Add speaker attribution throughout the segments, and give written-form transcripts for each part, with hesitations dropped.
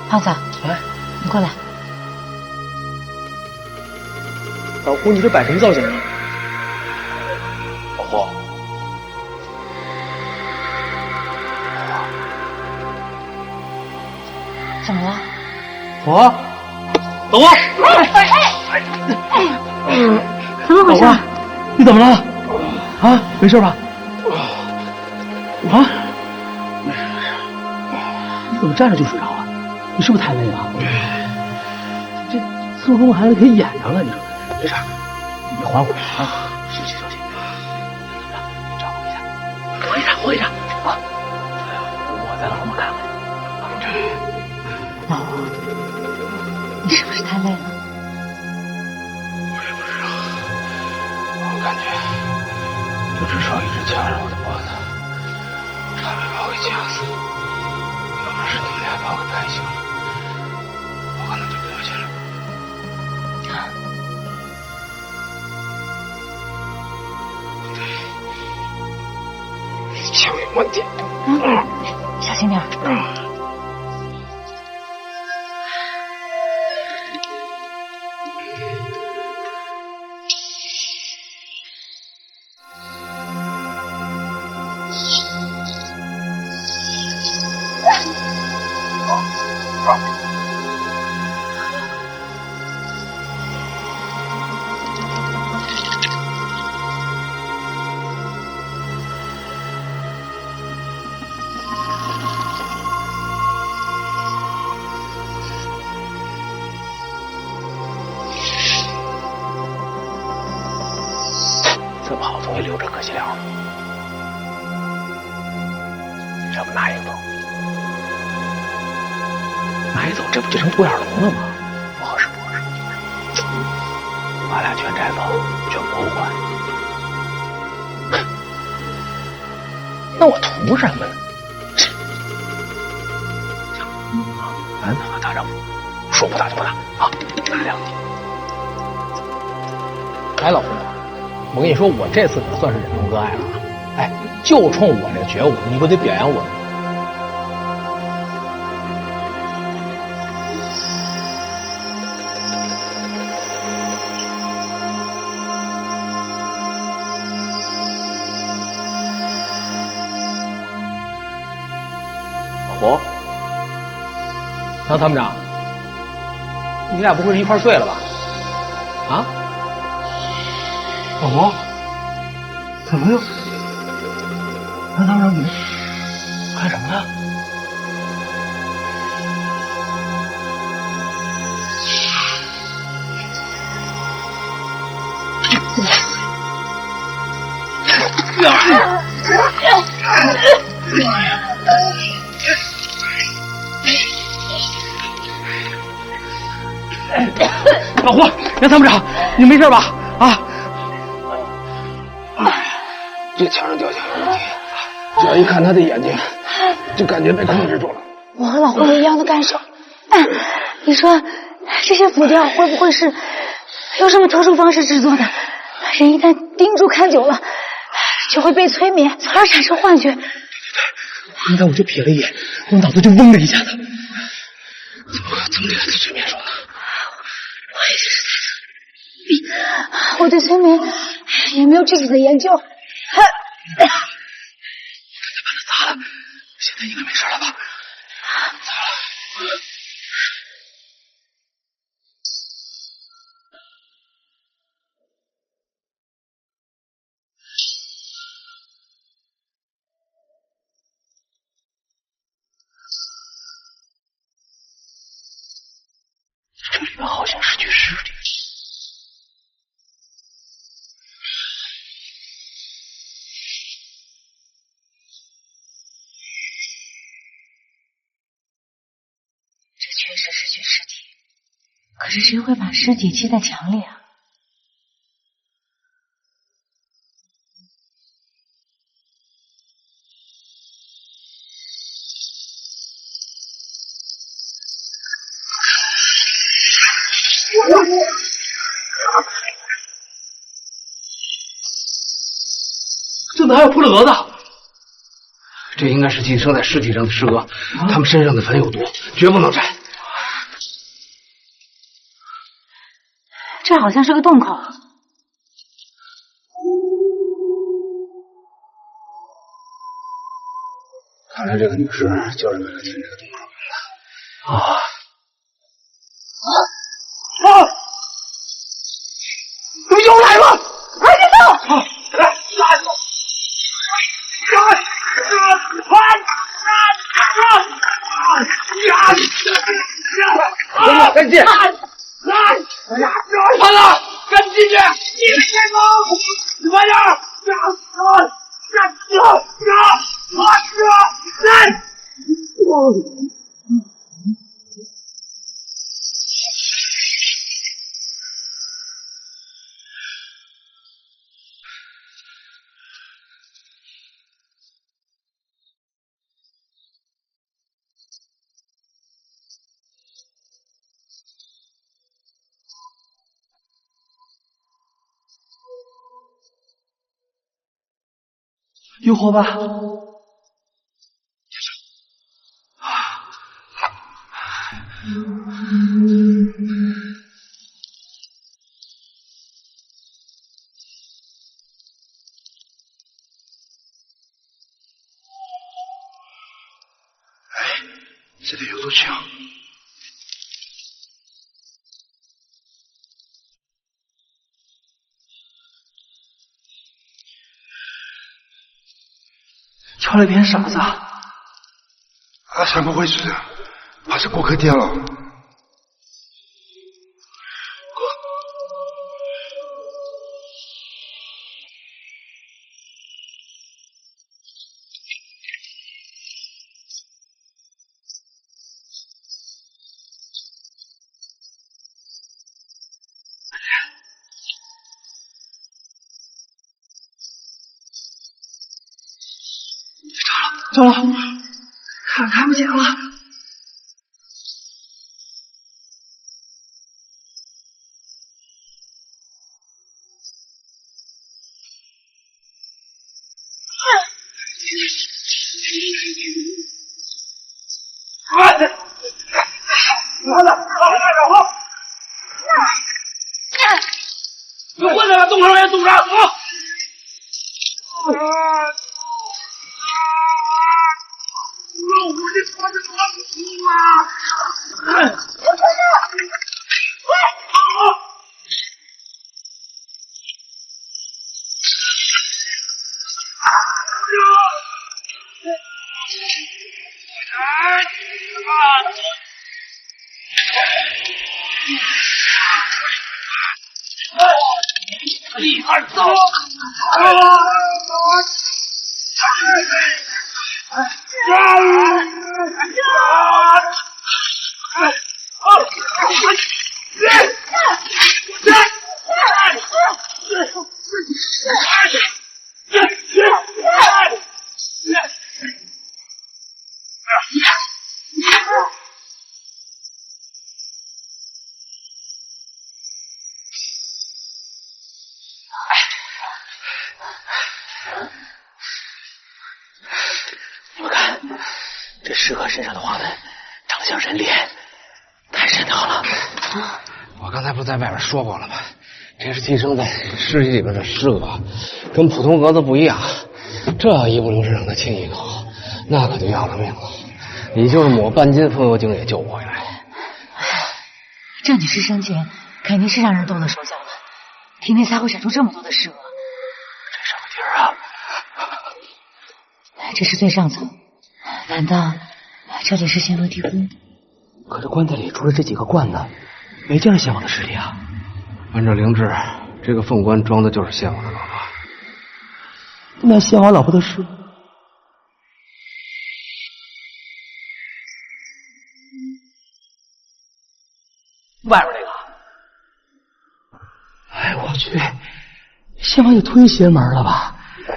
Speaker 1: 胖子，
Speaker 2: 哎，
Speaker 1: 你过来。
Speaker 2: 老胡，你这摆什么造型啊？老胡，
Speaker 1: 怎么了？
Speaker 2: 胡，老胡，
Speaker 1: 怎么回事？
Speaker 2: 你怎么了？啊，没事吧？啊？你怎么站着就睡着了？你是不是太累了？这做梦还给演着了，你说？没事，你缓会啊，休息休息。怎么着？你照顾一下，活一下啊！我在后面看看。
Speaker 1: 老胡，你是不是太累了？
Speaker 2: 我也不知道，我感觉就只手一直掐着我的脖子，差点把我给掐死。要不是你们俩把我给拍醒了，我可能就掉下去了。枪有问题。
Speaker 1: 小心点。
Speaker 2: 这么好东西留着可惜了。要不拿一个走？拿一走，这不就成独眼龙了吗？不合适，不合适。把俩全摘走，全博物馆。那我图什么呢？男子汉大丈夫，说不打就不打啊！拿两斤。哎，老胡，我跟你说，我这次可算是忍痛割爱了啊！哎，就冲我这觉悟，你不得表扬我？老胡，杨参谋长，你俩不会是一块睡了吧？啊？老胡，怎么又？杨参谋长，你干什么呢？老胡，杨参谋长，你没事吧？啊！这墙上雕像有问题，只要一看他的眼睛，就感觉被控制住了。
Speaker 1: 我和老胡有一样的感受。你说这些浮雕会不会是用什么特殊方式制作的？人一旦盯住看久了，就会被催眠，从而产生幻觉。
Speaker 2: 刚才我就瞥了一眼，我脑子就嗡的一下子。怎么给他催眠说呢？
Speaker 1: 我也是在想，我对催眠也没有具体的研究。我
Speaker 2: 刚才把它砸了，现在应该没事了吧？砸了。这里面好像是具尸体。
Speaker 1: 这确实是具尸体，可是谁会把尸体砌在墙里啊？
Speaker 2: 怎么还有扑了蛾子？这应该是寄生在尸体上的尸蛾，他们身上的粉有毒，绝不能摘。
Speaker 1: 这好像是个洞口。
Speaker 3: 看来这个女尸就是为了进这个洞口来的。啊！怎么又来了？
Speaker 1: 快点走！
Speaker 3: 赶紧！完了，赶紧进去！你们先走，快点！
Speaker 2: 有火吧？
Speaker 3: 这里有堵墙。
Speaker 2: 敲了一片沙子。
Speaker 3: 怎么回事？怕是过客店了。
Speaker 2: 走了，看不见了。
Speaker 3: 有混在了，洞口也堵上，走！一二走！
Speaker 2: 你们看，这尸壳身上的花纹长得像人脸，太瘆得慌了。
Speaker 3: 我刚才不在外边说过了吗？这是寄生在尸体里边的尸蛾，跟普通蛾子不一样。这要一不留神让它亲一口，那可就要了命了。你就是抹半斤风油精也救不回来。
Speaker 1: 这女尸生前肯定是让人动了手脚了，体内才会闪出这么多的尸蛾。
Speaker 2: 这什么地儿啊？
Speaker 1: 这是最上层，难道这里是仙罗地宫？
Speaker 2: 可这棺材里除了这几个罐子，没见着仙王的尸体啊。
Speaker 3: 按照灵智，这个凤棺装的就是仙王的老婆。
Speaker 2: 那仙王老婆的尸，外边那个。哎，我去，仙王也忒邪门了吧？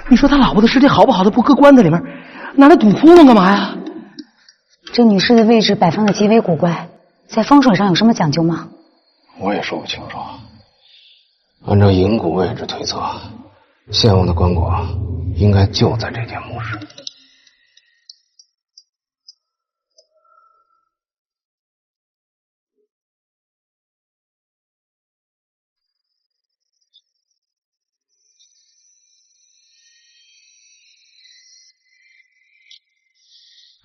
Speaker 2: 你说他老婆的尸体好不好的不搁棺材里面，拿来堵窟窿干嘛呀？
Speaker 1: 这女尸的位置摆放的极为古怪，在风水上有什么讲究吗？
Speaker 3: 我也说不清楚。按照营骨位置推测，仙王的棺椁应该就在这间墓室。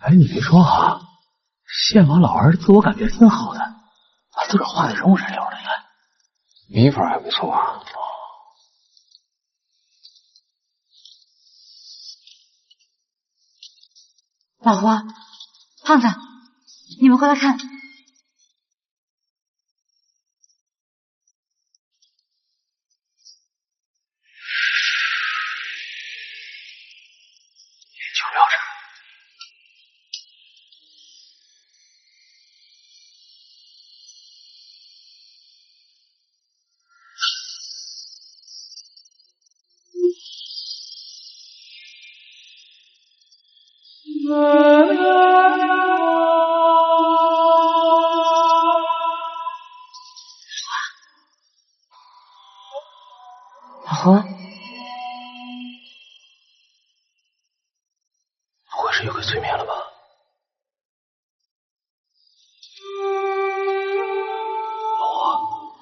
Speaker 2: 哎，你别说啊，献王老儿自我感觉挺好的，把自个儿画的人五人六的，你看，
Speaker 3: 笔法还不错啊。
Speaker 1: 老胡、胖子，你们过来看。
Speaker 2: 就聊着。
Speaker 1: 老胡，
Speaker 2: 不会是又被催眠了吧？老胡，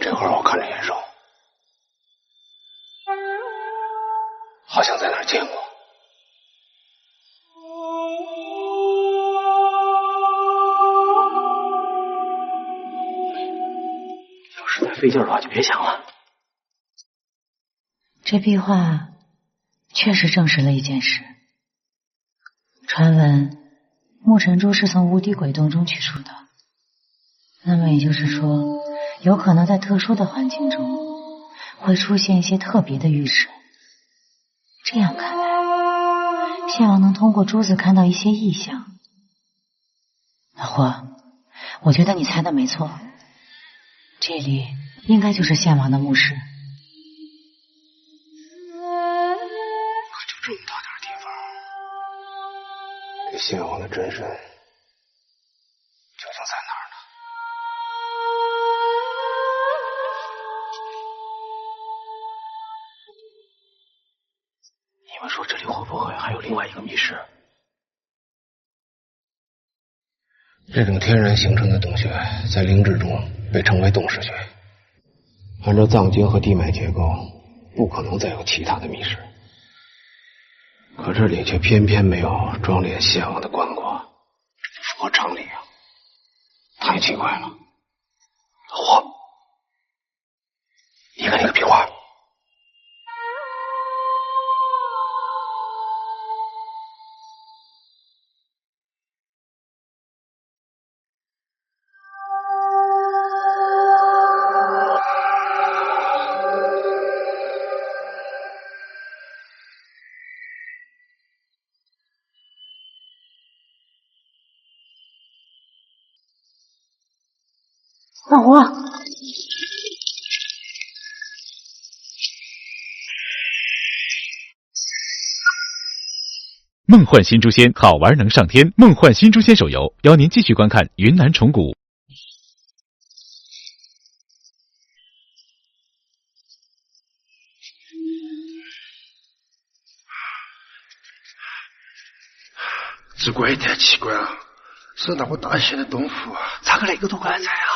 Speaker 3: 这会儿我看着眼熟，好像在哪儿见过。
Speaker 2: 要实在费劲的话，就别想了。
Speaker 1: 这壁画确实证实了一件事，传闻木尘珠是从无底鬼洞中取出的，那么也就是说，有可能在特殊的环境中会出现一些特别的预示。这样看来，献王能通过珠子看到一些异象。老胡，我觉得你猜的没错，这里应该就是献王的墓室。
Speaker 3: 这么大点地方，这献王的真身究竟在哪儿呢？
Speaker 2: 你们说这里会不会还有另外一个密室？
Speaker 3: 这种天然形成的洞穴，在灵智中被称为洞室穴。按照藏经和地脉结构，不可能再有其他的密室。可这里却偏偏没有装列献王的棺椁，这不符合常理啊！太奇怪了。
Speaker 2: 老胡，你看那个壁画。
Speaker 1: 老胡，
Speaker 4: 梦幻新诛仙，好玩能上天。梦幻新诛仙手游邀您继续观看云南虫谷。
Speaker 5: 这怪也太奇怪了，是哪个大仙的洞府啊？
Speaker 2: 咋个那个都怪猜啊？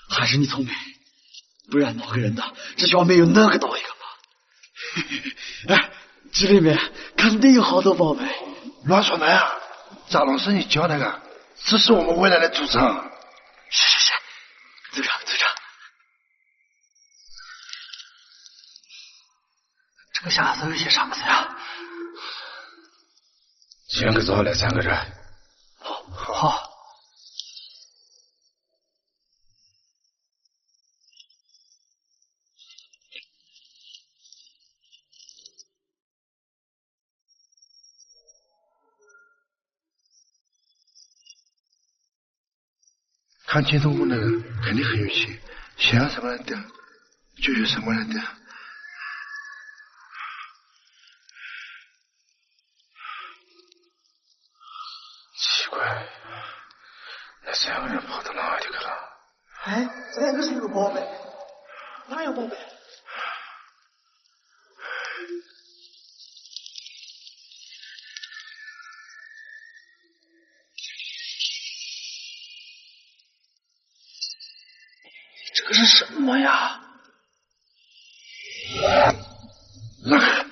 Speaker 2: 还是你聪明，不然哪个人的这就没有那个道一个嘛。哎，这里面肯定有好多宝贝。
Speaker 5: 乱说那呀，咋能是你交代的？这是我们未来的主场。
Speaker 2: 是，组长。这个下头有些啥子呀？
Speaker 5: 选个早来3个人。
Speaker 2: 好。
Speaker 5: 看镜头的人肯定很有钱，想要什么样的就有什么样的。奇怪，那3个人跑到哪里去了？
Speaker 2: 哎，这2个是有宝贝，哪有宝贝？这个是什么呀？
Speaker 5: 那个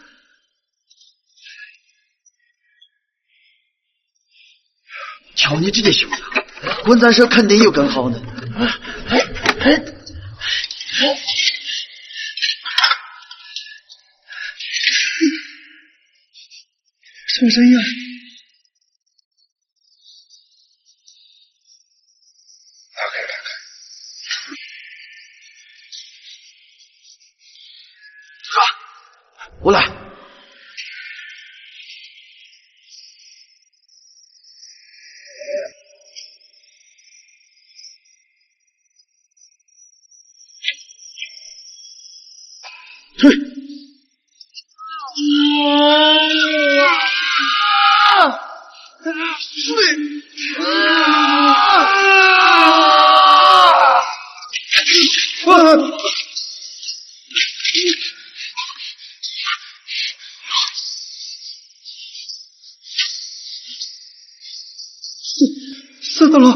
Speaker 5: 你直接休了，滚咱手肯定有更好的。什么声音啊？打开看看。啊，我来。去。死的了！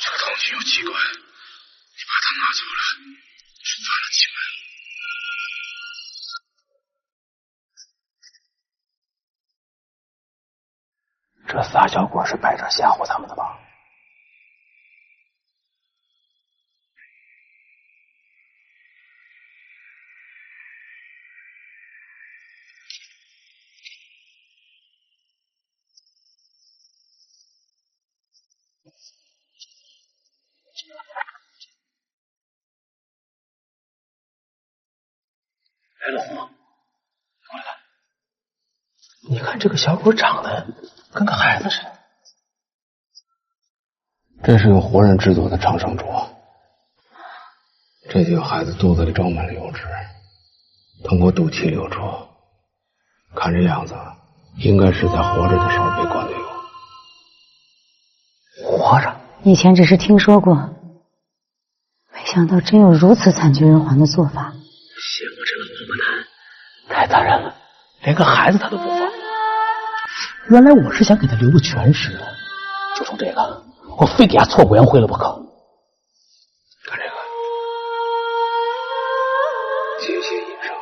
Speaker 5: 这个东西有机关，你把它拿走了，就犯了机关。
Speaker 2: 这仨小鬼是摆着吓唬他们的吧？哎，老胡，过来看，你看这个小鬼长得跟个孩子似的。
Speaker 3: 这是用活人制作的长生烛，这就孩子肚子里装满了油脂，通过肚脐流出。看这样子，应该是在活着的时候被灌的油。
Speaker 2: 活着？
Speaker 1: 以前只是听说过，没想到真有如此惨绝人寰的做法。
Speaker 2: 谢我这个王八蛋，太残忍了，连个孩子他都不放。原来我是想给他留个全尸的，就冲这个，我非给他挫骨扬灰了不可。
Speaker 3: 看这个，节节引生。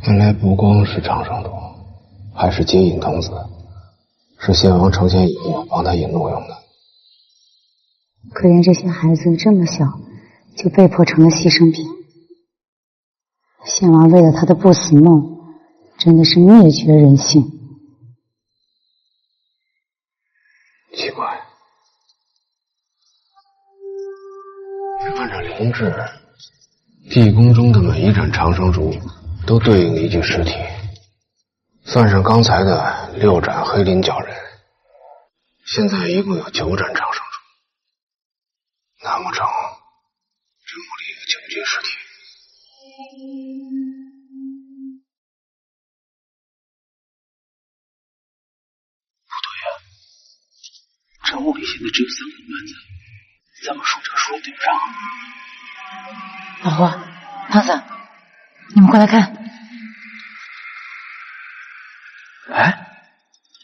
Speaker 3: 原来不光是长生毒，还是接引童子，是献王成仙以后帮他引路用的。
Speaker 1: 可怜这些孩子这么小，就被迫成了牺牲品。献王为了他的不死梦，真的是灭绝人性。
Speaker 3: 奇怪，按照灵制，地宫中的每一盏长生烛都对应一具尸体，算上刚才的6盏黑鳞角人，现在一共有9盏长生烛。难不成这墓里有9具尸体？
Speaker 2: 这屋里现在只有3个班子，咱们数这个数也对不上。
Speaker 1: 老胡、胖子，你们过来看。
Speaker 2: 哎，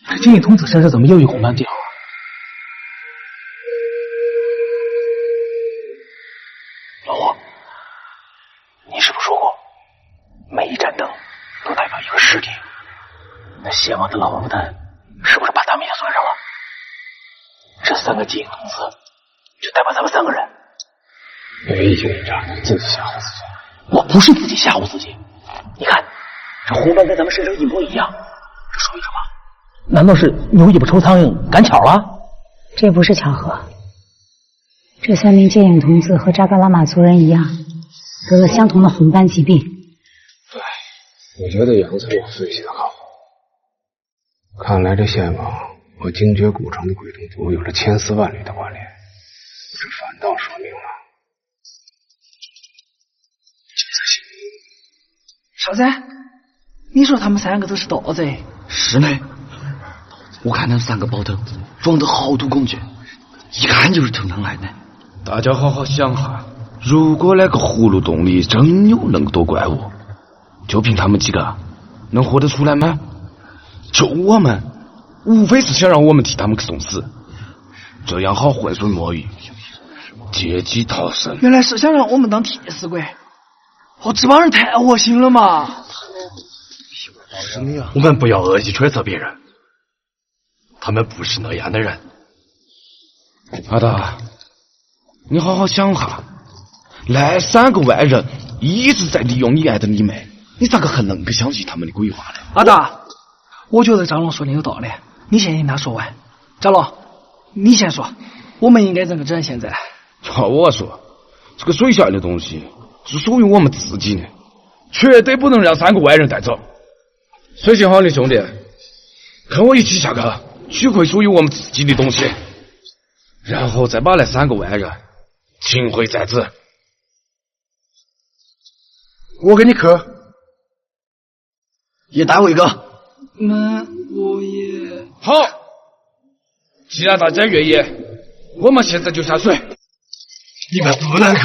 Speaker 2: 这金翼童子身上怎么又一红斑点啊？老胡，你是不是说过，每一盏灯都代表一个尸体？那邪王的老王八蛋是不是把他们也算上了？这3个金翼童子就代表咱们3个人。
Speaker 3: 别一惊一乍的，自己吓唬自己。
Speaker 2: 我不是自己吓唬自己，你看这红斑跟咱们身上一模一样，这说明什么？难道是牛尾巴抽苍蝇赶巧了？
Speaker 1: 这不是巧合，这3名接引童子和扎嘎拉玛族人一样，得了相同的红斑疾病。
Speaker 3: 对，我觉得杨才我分析的好。看来这献王和精绝古城的鬼洞族有着千丝万缕的关联，这反倒说明了
Speaker 6: 小子，你说他们3个都是盗贼？
Speaker 7: 是呢，我看那3个包头装得好多工具，一看就是偷能来的。
Speaker 8: 大家好好想哈，如果那个葫芦洞里真有那么多怪物，就凭他们几个，能活得出来吗？就我们，无非是想让我们替他们送死，这样好浑水摸鱼，借机逃生。
Speaker 6: 原来是想让我们当替死鬼。这帮人太恶心了嘛！
Speaker 2: 我们不要恶意揣测别人，他们不是那样的人。
Speaker 8: 阿达，你好好想哈，那3个外人一直在利用你爱的你妹，你咋个还能够相信他们的鬼话呢？
Speaker 6: 阿达，我觉得张龙说的有道理，你先听他说完。张龙，你先说，我们应该怎么整现在？
Speaker 8: 照我说，这个水下的东西是属于我们自己的，绝对不能让3个外人带走。水性好的兄弟，跟我一起下去取回属于我们自己的东西，然后再把那3个外人擒回在此。
Speaker 5: 我跟你去。
Speaker 7: 也带我一个。
Speaker 6: 那我也
Speaker 8: 好，既然大家愿意，我们现在就下水。
Speaker 2: 你们不能去，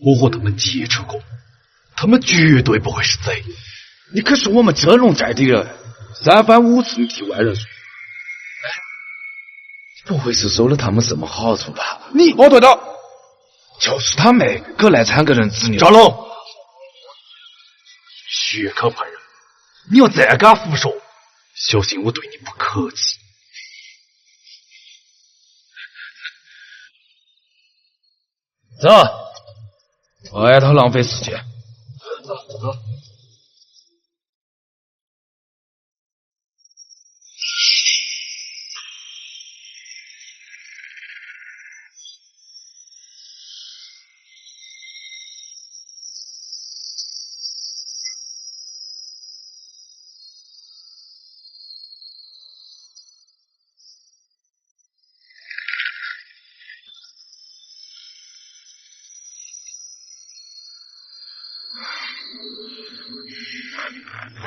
Speaker 2: 我和他们接触过，他们绝对不会是贼。
Speaker 8: 你可是我们真龙寨的人，3番5次替外人说，不会是收了他们什么好处吧？
Speaker 5: 你
Speaker 8: 对了，就是他妹给那3个人执拗。
Speaker 2: 张龙，血口喷人，你要再敢胡说，小心我对你不客气。走，
Speaker 8: 外头浪费时间。
Speaker 2: 走。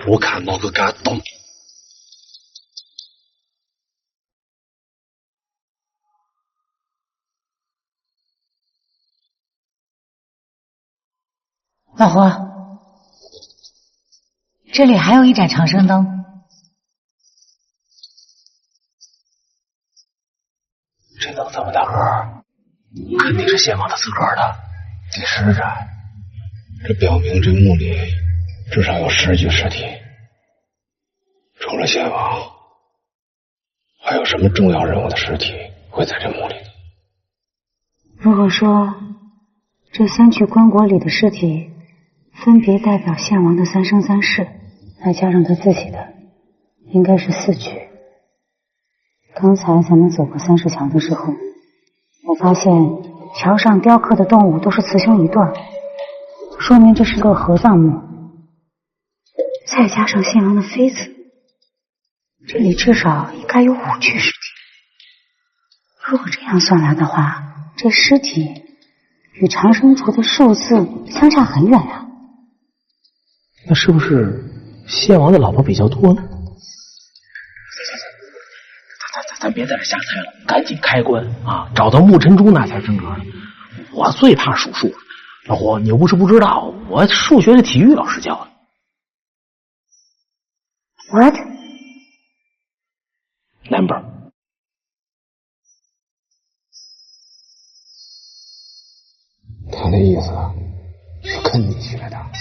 Speaker 2: 我看哪个敢动。
Speaker 1: 老胡，这里还有一盏长生灯。
Speaker 2: 这灯这么大个，肯定是先王他自个儿的。
Speaker 3: 第10盏，这表明这墓里至少有10具尸体。除了先王，还有什么重要人物的尸体会在这墓里呢？
Speaker 1: 如果说这3具棺椁里的尸体分别代表献王的3生3世，那加上他自己的，应该是4具。刚才咱们走过30墙的时候，我发现桥上雕刻的动物都是雌雄一对，说明这是个合葬墓。再加上献王的妃子，这里至少应该有5具尸体。如果这样算来的话，这尸体与长生族的数字相差很远啊。
Speaker 2: 那是不是献王的老婆比较多呢？咱别在这瞎猜了，赶紧开棺啊！找到木尘珠那才真格呢。我最怕数数了，老胡，你又不是不知道，我数学是体育老师教的。
Speaker 1: What？
Speaker 2: Number。
Speaker 3: 他的意思是跟你学的。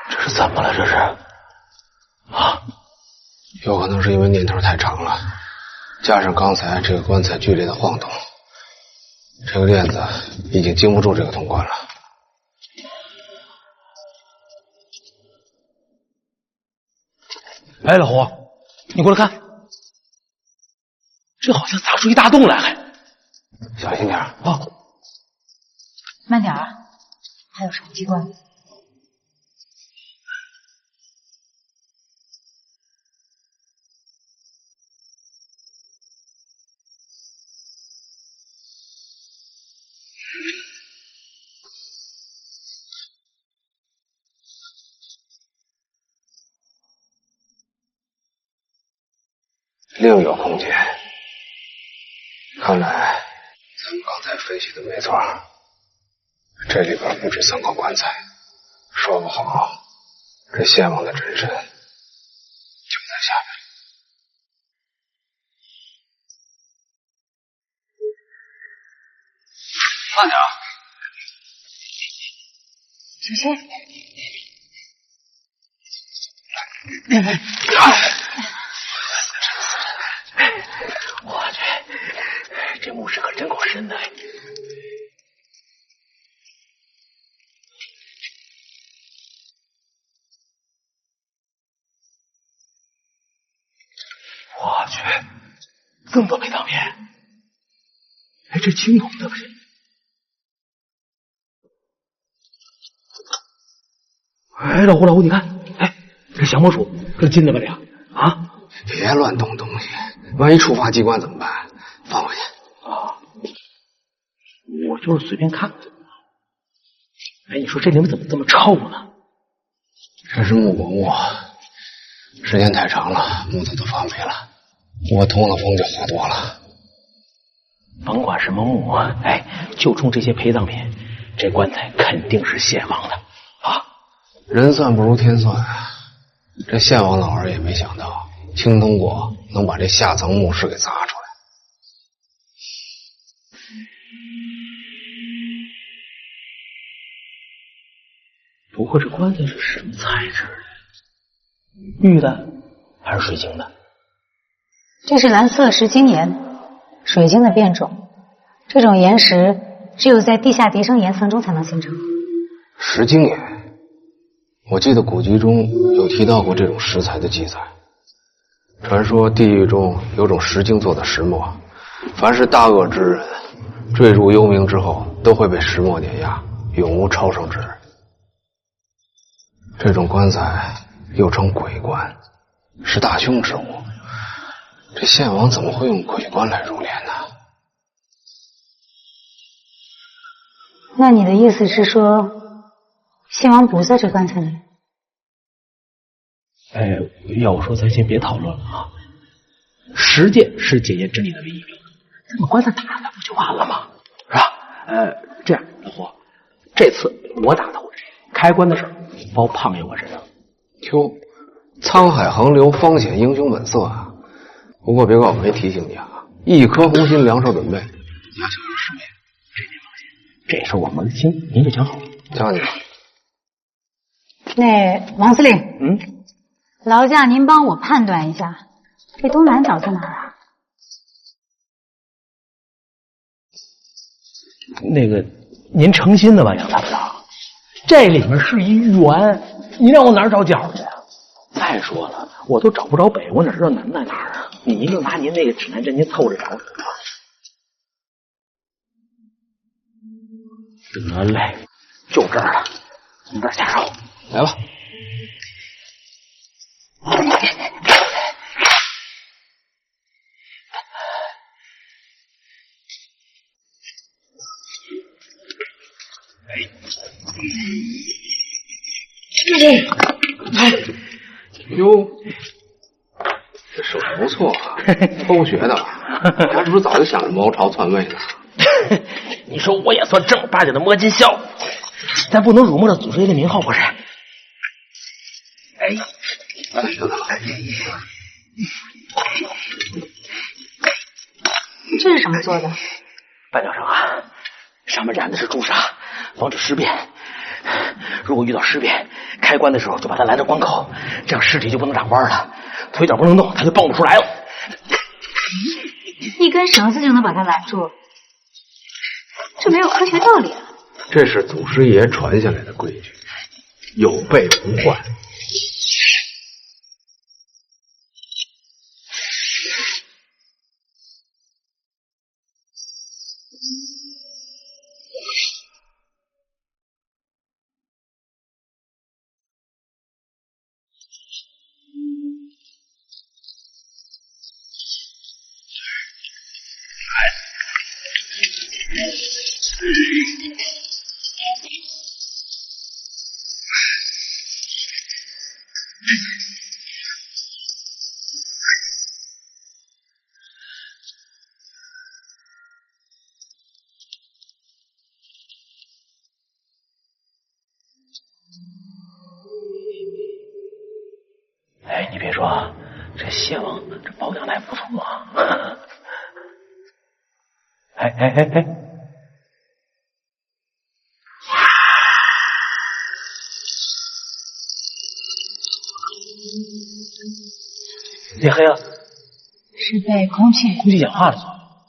Speaker 2: 这是怎么了？这是啊，
Speaker 3: 有可能是因为年头太长了，加上刚才这个棺材剧烈的晃动，这个链子已经经不住这个铜棺了。
Speaker 2: 哎，老胡，你过来看，这好像砸出一大洞来，还
Speaker 3: 小心点啊！
Speaker 1: 慢点啊，还有什么机关？
Speaker 3: 另一个空间，看来咱们刚才分析的没错，这里边不止3个棺材，说不好这献王的真身就在下面。
Speaker 2: 慢点啊！
Speaker 1: 小心！
Speaker 2: 我去，这墓室可真够深的。我去，这么多陪葬品，哎，这青铜的不是？哎，老胡，你看，哎，这降魔杵可金的吧？这个啊，
Speaker 3: 别乱动东西，万一触发机关怎么办？放回去。
Speaker 2: 啊，我就是随便看看。哎，你说这里面怎么这么臭呢？
Speaker 3: 这是木果木，时间太长了，木头都发霉了。我通了风就好多了。
Speaker 2: 甭管什么木，哎，就冲这些陪葬品，这棺材肯定是献王的啊！
Speaker 3: 人算不如天算，这献王老儿也没想到青铜果能把这下层墓室给砸出来。
Speaker 2: 不过这棺材是什么材质的？玉的还是水晶的？
Speaker 1: 这是蓝色石晶岩，水晶的变种。这种岩石只有在地下叠生岩层中才能形成。
Speaker 3: 石晶岩，我记得古籍中有提到过这种石材的记载。传说地狱中有种石晶做的石磨，凡是大恶之人坠入幽冥之后，都会被石磨碾压，永无超生之日。这种棺材又称鬼棺，是大凶之物。这献王怎么会用鬼棺来入殓呢？
Speaker 1: 那你的意思是说，献王不在这棺材里？
Speaker 2: 哎，要我说，咱先别讨论了啊。实践是检验真理的唯一标准，咱把棺材打开不就完了吗？是吧？这样，老胡，这次我打头阵，开棺的事包胖爷我身上。
Speaker 3: 哟，沧海横流，方显英雄本色啊！不过别怪我没提醒你啊，一颗红心，两手准备，你要小心失眠。
Speaker 2: 这您放心，这事我门清，您就讲好。
Speaker 3: 交你吧。
Speaker 1: 那王司令，劳驾您帮我判断一下，这东南角在哪儿啊？
Speaker 2: 那个，您诚心的吧，杨大部长？这里面是一圆，你让我哪儿找角去啊？再说了，我都找不着北，我哪知道南在哪儿啊？您就拿您那个指南针，您凑着找。得嘞，就这儿了，从这儿下手，
Speaker 3: 来吧。哟，这手艺不错啊，偷学的吧？你还是不是早就想着谋朝篡位呢？
Speaker 2: 你说我也算正儿八经的摸金校，咱不能辱没了祖师爷的名号，不是？哎，
Speaker 3: 知道了。
Speaker 1: 这是什么做的？
Speaker 2: 绊脚绳啊，上面染的是朱砂，防止尸变。如果遇到尸变，开棺的时候就把它拦着关口，这样尸体就不能长弯了。腿脚不能动，他就蹦不出来了。
Speaker 1: 一根绳子就能把他拦住，这没有科学道理啊！
Speaker 3: 这是祖师爷传下来的规矩，有备无患。
Speaker 2: 哎，你别说，这谢王这保养的还不错啊。哎！你黑了？
Speaker 1: 是被空气
Speaker 2: 讲话了，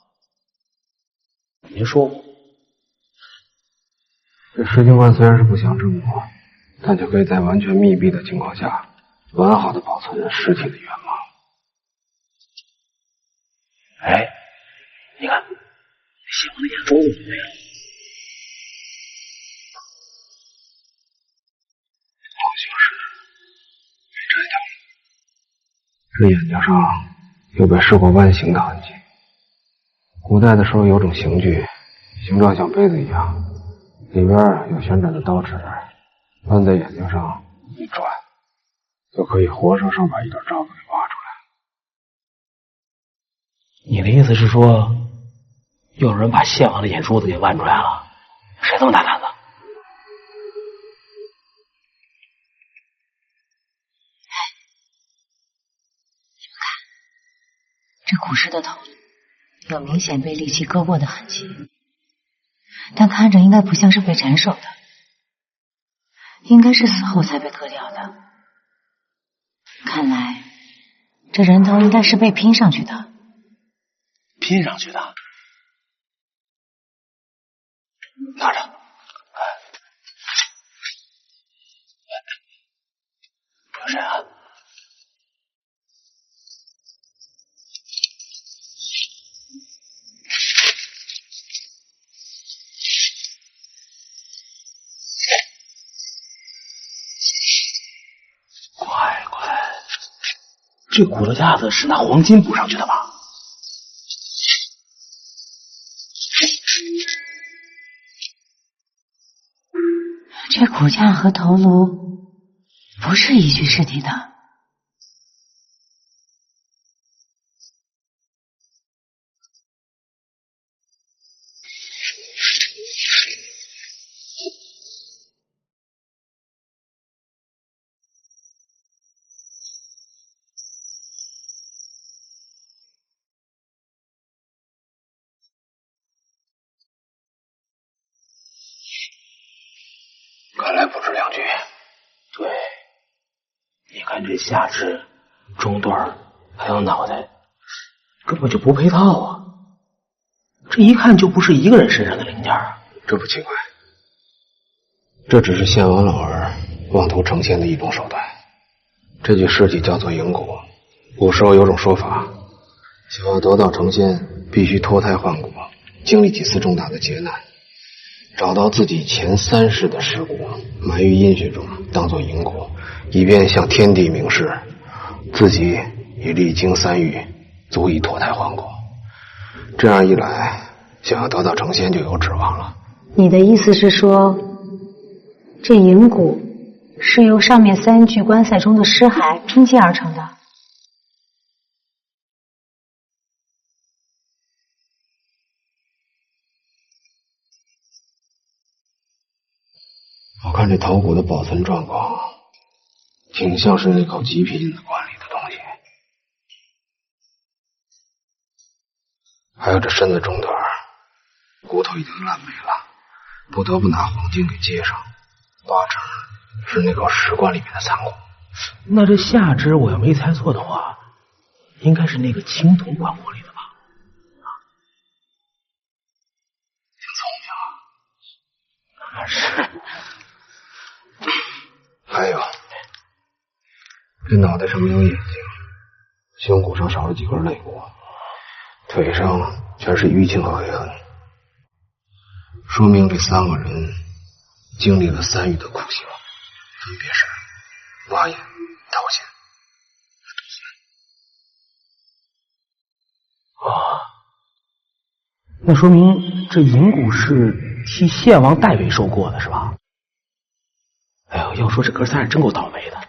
Speaker 2: 您说过。
Speaker 3: 这石警官虽然是不想证我，但却可以在完全密闭的情况下，完好的保存尸体的原貌。
Speaker 2: 哎，你看，谢王的眼珠子没有？
Speaker 3: 好像是被摘掉了。这眼睛上有被施过弯形的痕迹。古代的时候有种刑具，形状像杯子一样，里边有旋转的刀齿，弯在眼睛上一转，就可以活生生把一点罩子给挖出来。
Speaker 2: 你的意思是说，有人把谢王的眼珠子给剜出来了？谁这么大胆子？
Speaker 1: 这古尸的头有明显被利器割过的痕迹，但看着应该不像是被斩首的，应该是死后才被割掉的。看来这人头应该是被拼上去的。
Speaker 2: 拼上去的？拿着。有谁啊？这骨头架子是拿黄金补上去的吧？
Speaker 1: 这骨架和头颅不是一具尸体的。
Speaker 3: 看来不止两具。
Speaker 2: 对，你看这下肢、中段还有脑袋，根本就不配套啊！这一看就不是一个人身上的零件。
Speaker 3: 这不奇怪，这只是献王老儿妄图成仙的一种手段。这具尸体叫做银骨，古时候有种说法，想要得道成仙，必须脱胎换骨，经历几次重大的劫难，找到自己前3世的尸骨，埋于阴血中，当作银骨，以便向天地明示，自己已历经3遇，足以脱胎换骨。这样一来，想要得道成仙就有指望了。
Speaker 1: 你的意思是说，这银骨是由上面3具棺材中的尸骸拼接而成的？
Speaker 3: 我看这头骨的保存状况，挺像是那口极品的棺里的东西。还有这身子中段，骨头已经烂没了，不得不拿黄金给接上，八成是那口石棺里面的残骨。
Speaker 2: 那这下肢我要没猜错的话，应该是那个青铜棺椁里的吧？挺聪明啊。是。
Speaker 3: 还有，这脑袋上没有眼睛，胸骨上少了几根肋骨，腿上全是淤青和黑痕，说明这3个人经历了3狱的酷刑，分别是挖眼、掏钱。
Speaker 2: 那说明这银骨是替献王代为收过的，是吧？哎呦，要说这哥仨是真够倒霉的。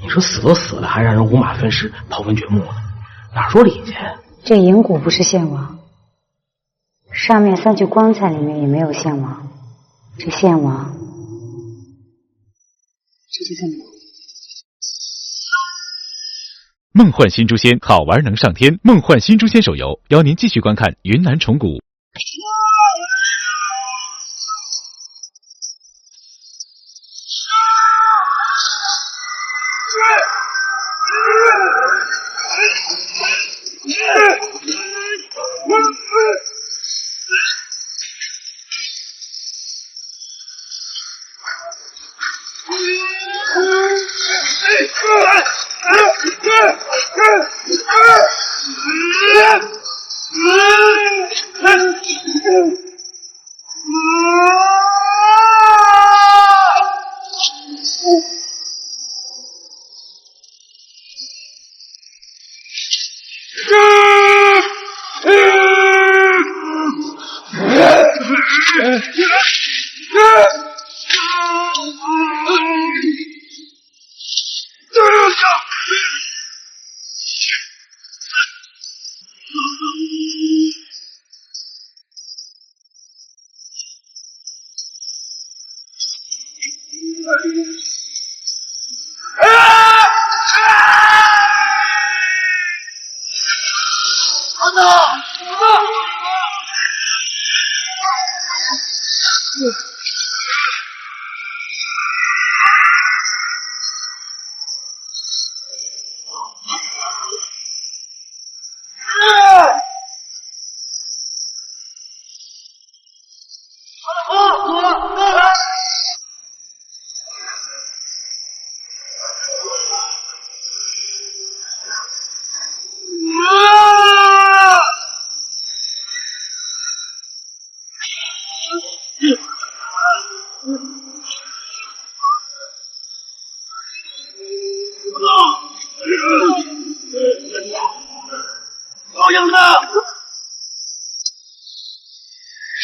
Speaker 2: 你说死都死了，还让人五马分尸、刨坟掘墓的，哪说理去？
Speaker 1: 这银骨不是献王，上面3具棺材里面也没有献王，这献王这就这么
Speaker 4: 梦幻新诛仙，好玩能上天。梦幻新诛仙手游邀您继续观看云南虫谷。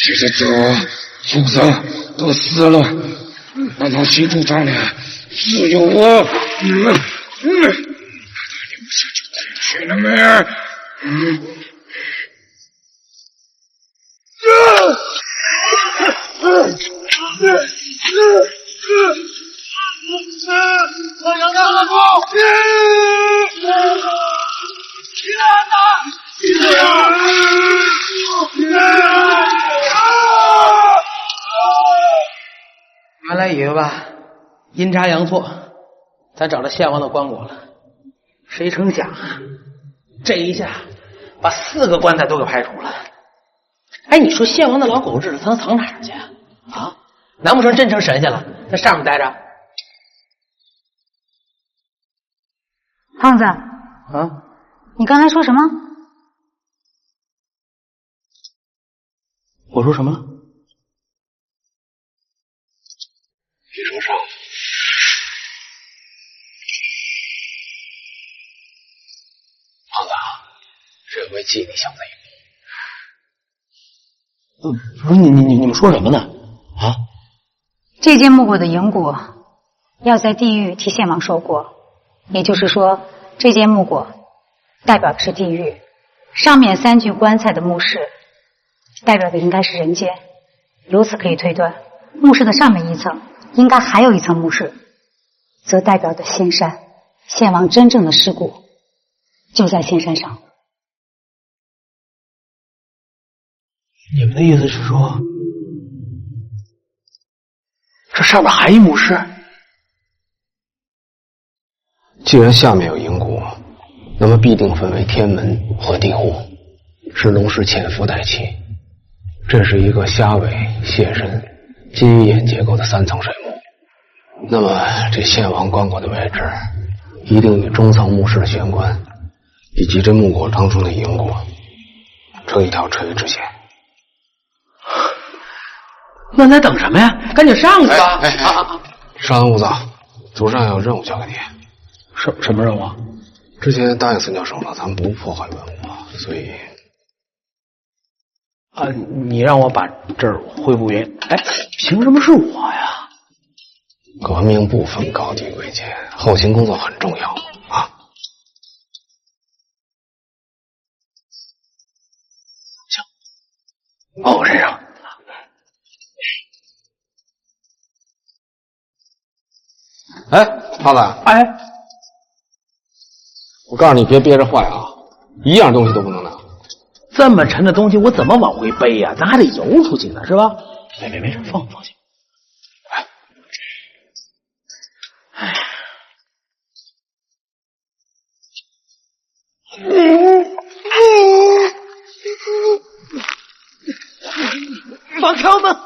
Speaker 8: 这些猪畜生都死了，难道新主长脸只有我？你们留下就进去了没？
Speaker 2: 原来以为吧，阴差阳错，咱找到献王的棺椁了。谁成想啊，这一下把4个棺材都给排除了。哎，你说献王的老狗日他能藏哪儿去啊？难不成真成神仙了，在上面待着？
Speaker 1: 胖子
Speaker 2: 啊，
Speaker 1: 你刚才说什么？
Speaker 2: 我说什么了？
Speaker 3: 别说上。胖子，这回记你小子一
Speaker 2: 笔。不是你们说什么呢？啊？
Speaker 1: 这件木椁的银骨要在地狱替献王收过，也就是说，这件木椁代表的是地狱，上面3具棺材的墓室代表的应该是人间。由此可以推断，墓室的上面一层应该还有一层墓室，则代表的仙山，献王真正的尸骨就在仙山上。
Speaker 2: 你们的意思是说，这上面还一墓室？
Speaker 3: 既然下面有银骨，那么必定分为天门和地户，是龙氏潜伏待期。这是一个虾尾、蟹身、金眼结构的3层水墓。那么这献王棺椁的位置，一定与中层墓室的玄关，以及这木椁当中的银椁，成一条垂直线。
Speaker 2: 那咱等什么呀？赶紧上去吧！
Speaker 3: 稍安勿躁，祖上有任务交给你。
Speaker 2: 什么任务？
Speaker 3: 之前答应孙教授了，咱们不破坏文物，所以
Speaker 2: 你让我把这儿恢复原。哎，凭什么是我呀？
Speaker 3: 革命不分高低贵贱，后勤工作很重要啊。
Speaker 2: 行，包我身上。
Speaker 3: 哎，胖子，
Speaker 2: 哎，
Speaker 3: 我告诉你，别憋着坏啊，一样东西都不能拿。
Speaker 2: 这么沉的东西，我怎么往回背呀？咱还得游出去呢，是吧？没事，放心。放开我们！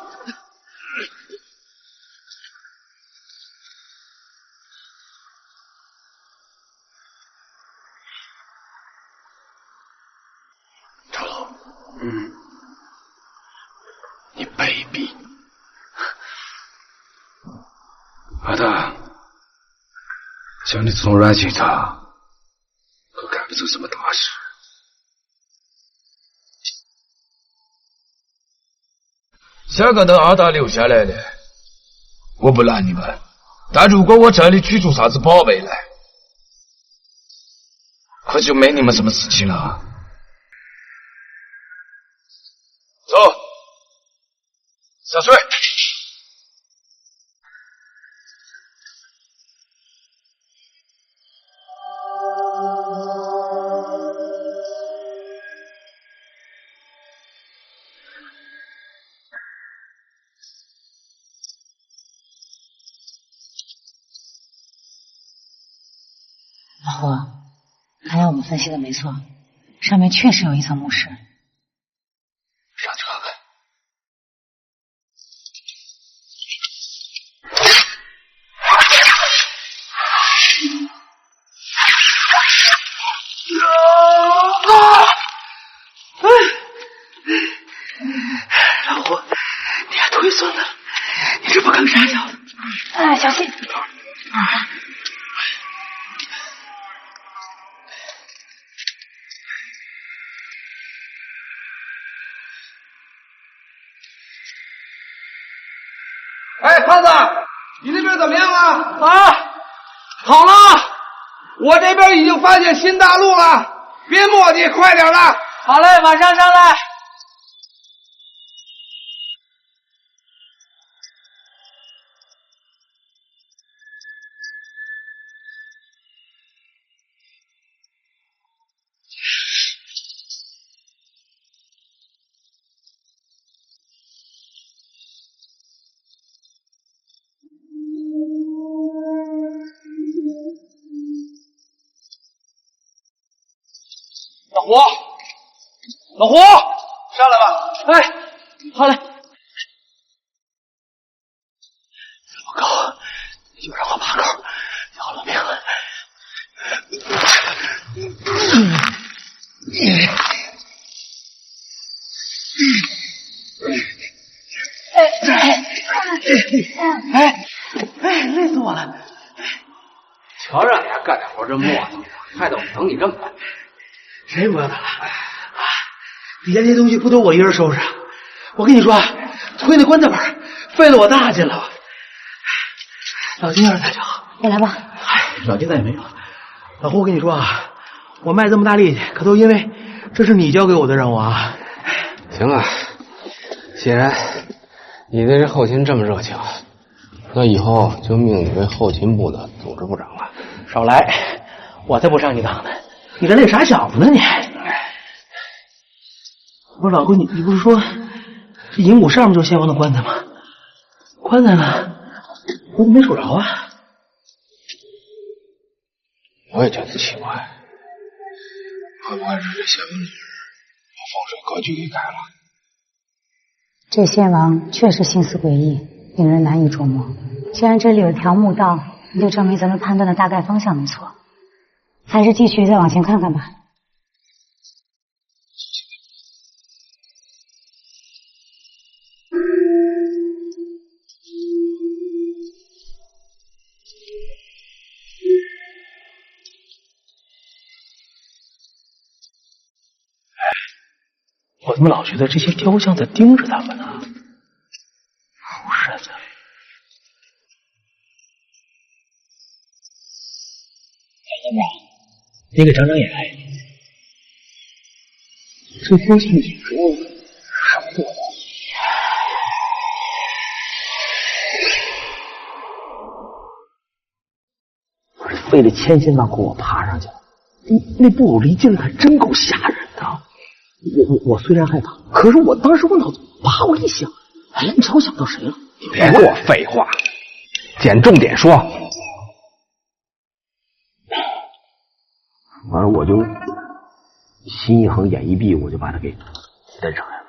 Speaker 8: 赵老，你卑鄙！阿达，像你这种软性茶，可干不成什么大事。想要等阿达留下来的，我不拦你们。但如果我这里取出啥子宝贝来，可就没你们什么事情了。走，下水。
Speaker 1: 老胡，看来我们分析的没错，上面确实有一层墓室。
Speaker 8: 上去看看。
Speaker 2: 老胡，你还腿损了，你这不更傻笑？
Speaker 1: 哎，小心！
Speaker 8: 哎，胖子，你那边怎么样了？好了，我这边已经发现新大陆了，别磨叽，快点了。
Speaker 2: 好嘞，马上上来。
Speaker 8: 老胡，上来吧。
Speaker 2: 哎，好嘞。这么高，就让我爬高，要了命了。累死我了。
Speaker 3: 瞧让你还干点活真磨叽，还等你这么干。
Speaker 2: 谁不要他了？底下那些东西不都我一人收拾？我跟你说，推那棺材板费了我大劲了。老金要是在就好，
Speaker 1: 你来吧。
Speaker 2: 老金咱也没有。老胡，我跟你说啊，我卖这么大力气，可都因为这是你交给我的任务啊。
Speaker 3: 行啊，既然你对这后勤这么热情，那以后就命你为后勤部的组织部长了。
Speaker 2: 少来，我才不上你当呢！你这累傻小子呢你！不是老哥，你不是说这银椁上面就是先王的棺材吗？棺材呢？我怎么没瞅着啊？
Speaker 3: 我也觉得奇怪，
Speaker 5: 会不会是这仙王把风水格局给改了？
Speaker 1: 这仙王确实心思诡异，令人难以琢磨。既然这里有条墓道，那就证明咱们判断的大概方向没错，还是继续再往前看看吧。
Speaker 2: 我怎么老觉得这些雕像在盯着他们呢？不是的，你给长长眼，这雕像眼中什么做的？不是费了千辛万苦我爬上去了，那布偶离近了还真够吓人的。我虽然害怕，可是我当时我脑子啪我一想，哎，你知道我想到谁了？
Speaker 3: 你别给我废话，捡重点说。
Speaker 2: 完了，我就心一横，眼一闭，我就把他给蹬上来了。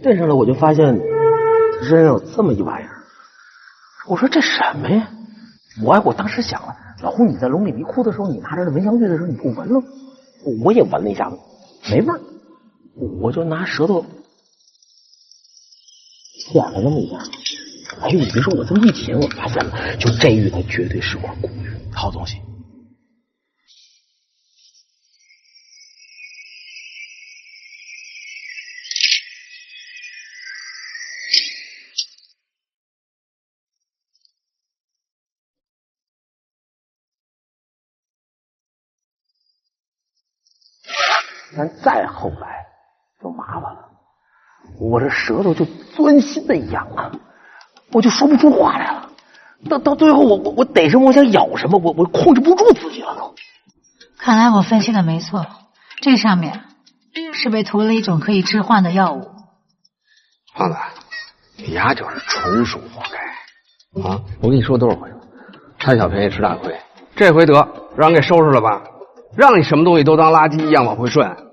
Speaker 2: 蹬上来，我就发现身上有这么一玩意儿。我说这什么呀？我当时想了，老胡你在龙里迷窟的时候，你拿着蚊香玉的时候，你不闻了？我也闻了一下子，没味儿。我就拿舌头舔了那么一下。哎呦，你别说，我这么一舔，我发现了，就这玉它绝对是块古玉，好东西。但再后来就麻烦了，我这舌头就钻心的痒啊，我就说不出话来了。到最后我逮什么我想咬什么，我控制不住自己了都。
Speaker 1: 看来我分析的没错，这上面是被涂了一种可以致幻的药物。
Speaker 3: 胖子，你丫就是纯属活该啊！我跟你说多少回了，贪小便宜吃大亏，这回得让人给收拾了吧？让你什么东西都当垃圾一样往回顺。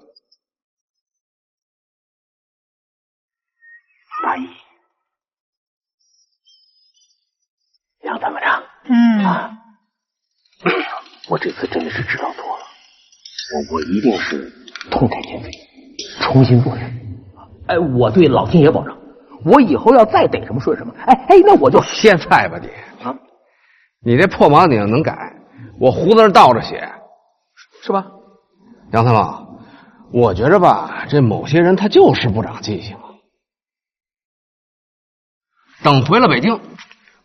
Speaker 2: 大姨，想怎么着？我这次真的是知道错了，我一定是痛改前非，重新做人。哎，我对老天爷保证，我以后要再逮什么顺什么。哎，那我就
Speaker 3: 现在吧你啊，你这破盲顶能改，我胡子上倒着写，
Speaker 2: 是吧？
Speaker 3: 杨三老，我觉着吧，这某些人他就是不长记性。等回了北京，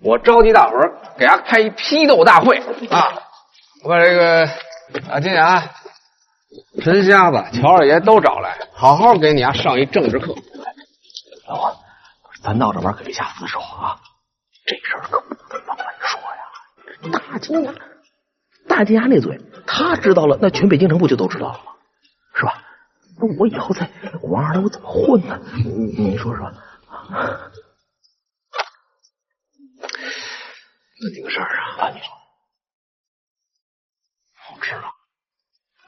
Speaker 3: 我召集大伙儿给他开一批斗大会啊！我把这个金牙、陈瞎子、乔二爷都找来，好好给你上一政治课。
Speaker 2: 老王，咱闹着玩可别下死手啊！这事儿可不能往外说呀。大金牙那嘴，他知道了，那全北京城不就都知道了吗？是吧？那我以后在王二楼我怎么混呢？你说说。
Speaker 3: 问你个事儿啊，你说，好吃吗？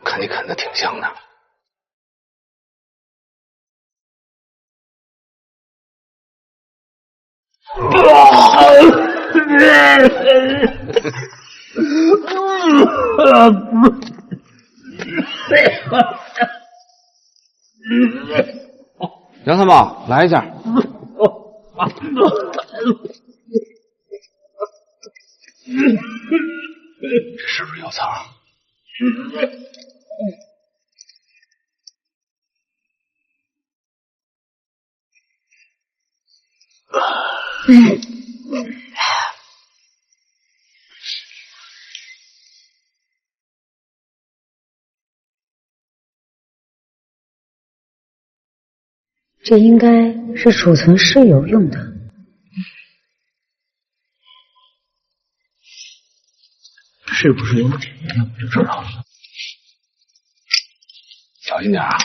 Speaker 3: 看你啃的挺香的。杨三宝，来一下。这是不是有草？
Speaker 1: 这应该是储存尸油用的。
Speaker 2: 是不是有检验我就知道了。
Speaker 3: 小心点啊！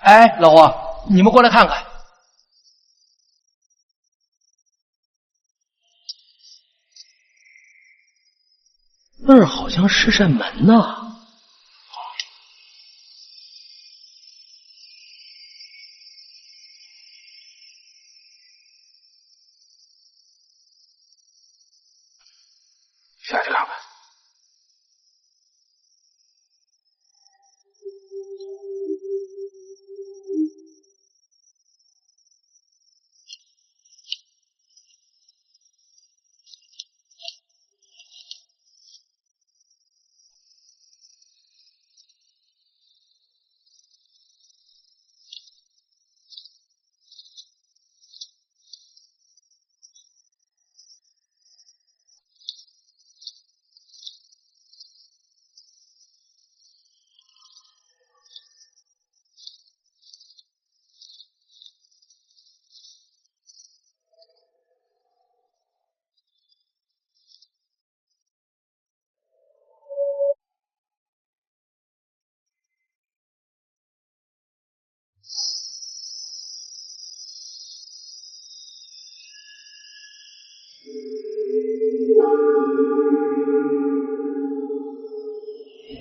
Speaker 2: 哎，老黄，你们过来看看。那儿好像是扇门呐。
Speaker 3: 下去看看。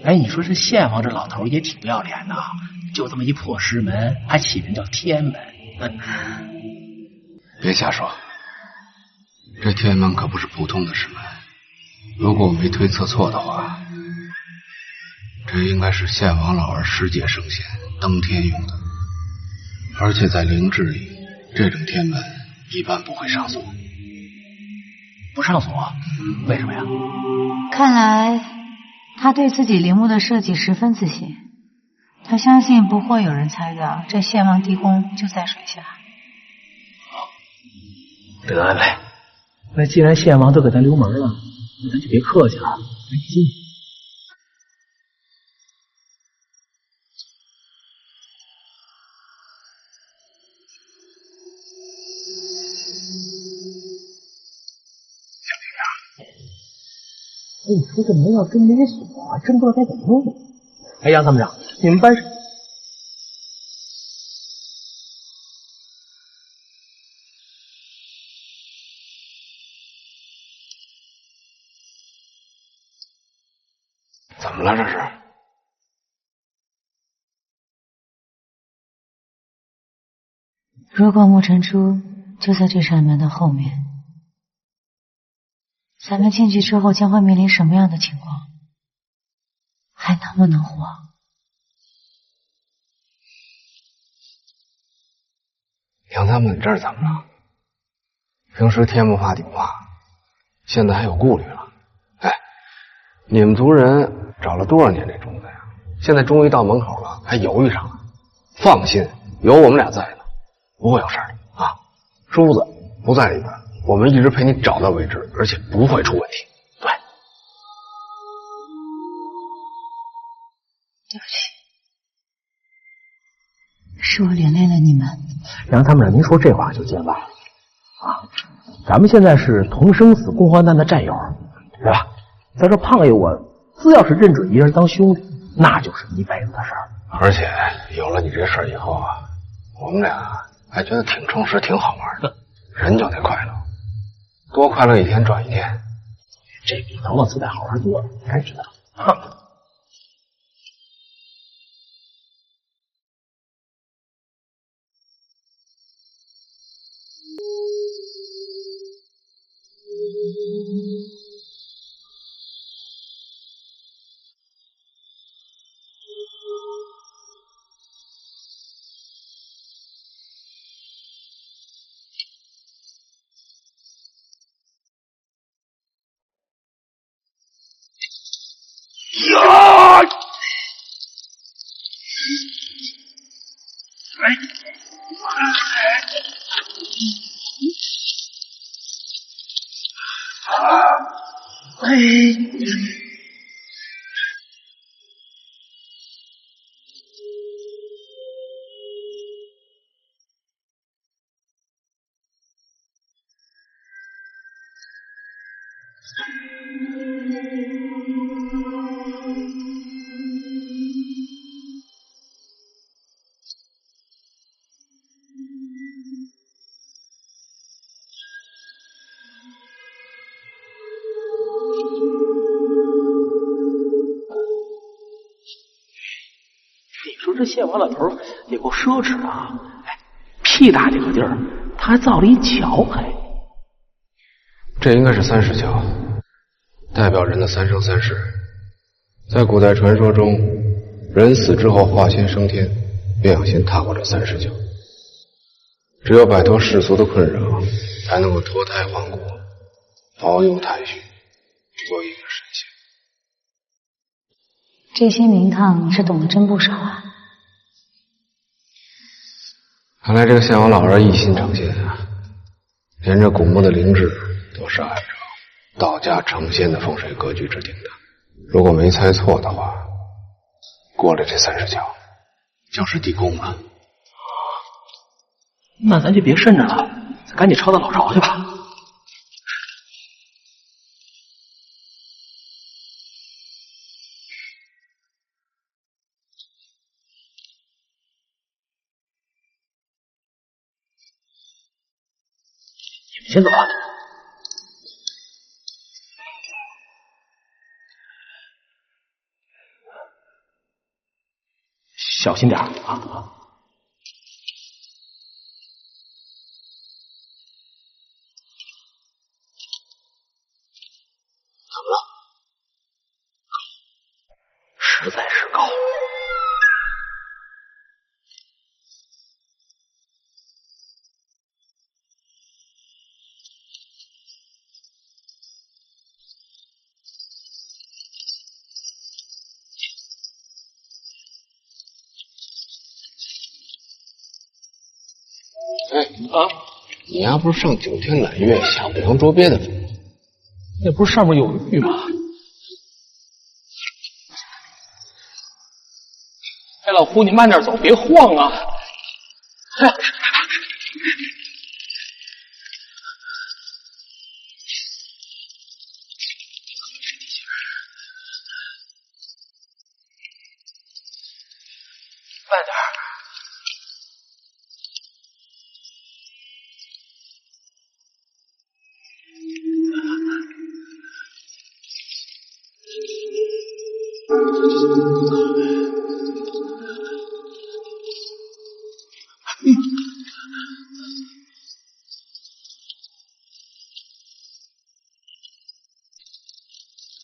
Speaker 2: 哎，你说这县王这老头也挺不要脸的，就这么一破石门，还起名叫天门。
Speaker 3: 别瞎说，这天门可不是普通的石门。如果我没推测错的话，这应该是县王老儿世界圣贤登天用的，而且在灵智里，这种天门一般不会上锁。
Speaker 2: 不上锁？为什么呀？
Speaker 1: 看来他对自己陵墓的设计十分自信，他相信不会有人猜到这县王地宫就在水下。
Speaker 2: 得嘞，那既然县王都给咱留门了，那咱就别客气了，赶紧进。你说这门要真没锁，还真不知道该怎么弄。哎，杨参谋长，你们班是？
Speaker 3: 怎么了这是？
Speaker 1: 如果沐晨珠就在这扇门的后面，咱们进去之后将会面临什么样的情况？还能不能活？
Speaker 3: 杨参谋，你这是怎么了？平时天不怕地不怕，现在还有顾虑了？哎，你们族人找了多少年这种子呀？现在终于到门口了，还犹豫上了？放心，有我们俩在呢，不会有事的啊！珠子不在里边，我们一直陪你找到为止，而且不会出问题。对，
Speaker 1: 对不起，是我连累了你们。
Speaker 2: 杨参谋长，您说这话就见外了啊！咱们现在是同生死共患难的战友，是吧？再说胖爷我自要是认准一人当兄弟，那就是一辈子的事儿。
Speaker 3: 而且有了你这事儿以后啊，我们俩还觉得挺充实、挺好玩的。人就得快乐，多快乐一天赚一天。
Speaker 2: 这比头脑自带好玩多了，该知道。哼。你说这县王老头也够奢侈的啊！哎，屁大这个地儿，他还造了一桥，还。
Speaker 3: 这应该是三世桥，代表人的三生三世。在古代传说中，人死之后化仙升天，便要先踏过这三世桥。只有摆脱世俗的困扰，才能够脱胎换骨，遨游太虚，做一个神仙。
Speaker 1: 这些名堂你是懂得真不少啊！
Speaker 3: 看来这个县王老儿一心成仙啊，连这古墓的灵智都是按照道家成仙的风水格局制定的。如果没猜错的话，过了这三世桥就是地宫了。
Speaker 2: 那咱就别慎着了，咱赶紧抄到老巢去吧。你们先走吧。小心点啊！实在是高。
Speaker 3: 哎啊！你丫不是上九天揽月下五洋捉鳖的吗？
Speaker 2: 那不是上面有玉吗？哎，老胡，你慢点走，别晃啊！哎，慢点。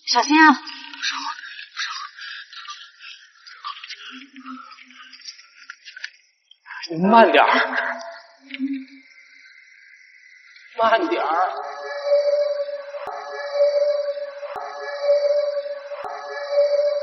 Speaker 1: 小心啊！
Speaker 2: 你慢点儿，慢点儿。